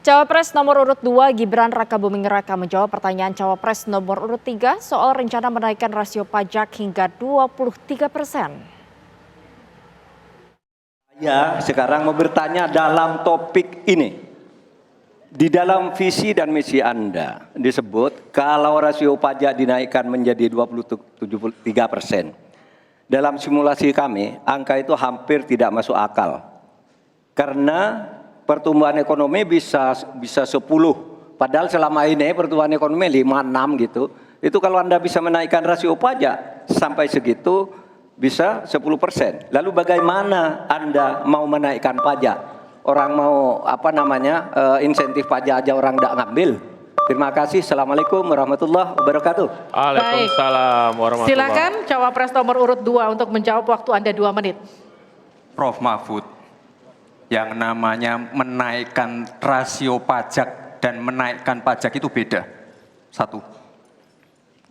Cawapres nomor urut 2 Gibran Rakabuming Raka menjawab pertanyaan Cawapres nomor urut 3 soal rencana menaikkan rasio pajak hingga 23%. Ya, sekarang mau bertanya dalam topik ini. Di dalam visi dan misi Anda disebut kalau rasio pajak dinaikkan menjadi 23%. Dalam simulasi kami, angka itu hampir tidak masuk akal. Karena pertumbuhan ekonomi bisa 10. Padahal selama ini pertumbuhan ekonomi 5-6 gitu. Itu kalau Anda bisa menaikkan rasio pajak sampai segitu bisa 10%. Lalu bagaimana Anda mau menaikkan pajak? Orang mau insentif pajak aja orang tidak ngambil. Terima kasih. Assalamualaikum warahmatullahi wabarakatuh. Waalaikumsalam warahmatullahi wabarakatuh. Silakan Cawapres nomor urut 2 untuk menjawab, waktu Anda 2 menit. Prof. Mahfud, yang namanya menaikkan rasio pajak dan menaikkan pajak itu beda. Satu,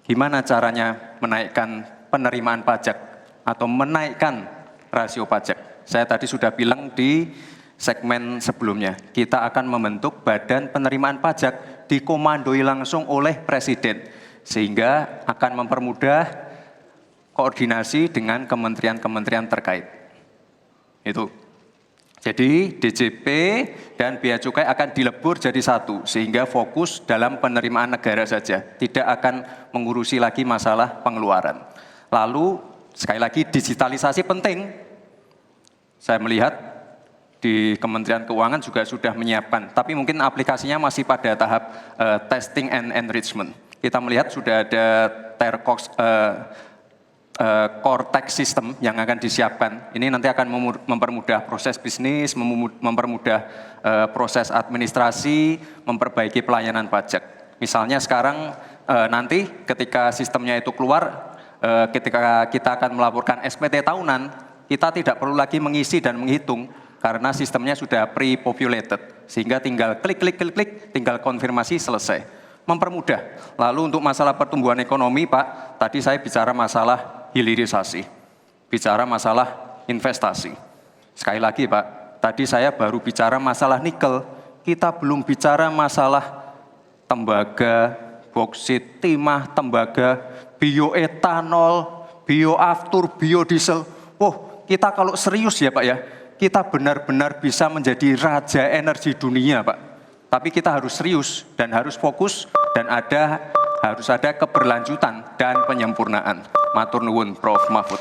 gimana caranya menaikkan penerimaan pajak atau menaikkan rasio pajak? Saya tadi sudah bilang di segmen sebelumnya, kita akan membentuk badan penerimaan pajak dikomandoi langsung oleh Presiden, sehingga akan mempermudah koordinasi dengan kementerian-kementerian terkait. Itu. Jadi DJP dan Bea Cukai akan dilebur jadi satu, sehingga fokus dalam penerimaan negara saja, tidak akan mengurusi lagi masalah pengeluaran. Lalu sekali lagi digitalisasi penting. Saya melihat di Kementerian Keuangan juga sudah menyiapkan, tapi mungkin aplikasinya masih pada tahap testing and enrichment. Kita melihat sudah ada Cortex system yang akan disiapkan. Ini nanti akan mempermudah proses bisnis, mempermudah proses administrasi, memperbaiki pelayanan pajak. Misalnya sekarang nanti ketika sistemnya itu keluar, ketika kita akan melaporkan SPT tahunan, kita tidak perlu lagi mengisi dan menghitung karena sistemnya sudah pre-populated, sehingga tinggal klik, tinggal konfirmasi, selesai. Mempermudah. Lalu untuk masalah pertumbuhan ekonomi, Pak, tadi saya bicara masalah hilirisasi, bicara masalah investasi. Sekali lagi Pak, tadi saya baru bicara masalah nikel, kita belum bicara masalah tembaga, boksit, timah, tembaga, bioetanol, bioaftur, biodiesel. Kita kalau serius ya Pak ya, kita benar-benar bisa menjadi raja energi dunia Pak. Tapi kita harus serius dan harus fokus dan harus ada keberlanjutan dan penyempurnaan. Matur nuwun Prof. Mahfud.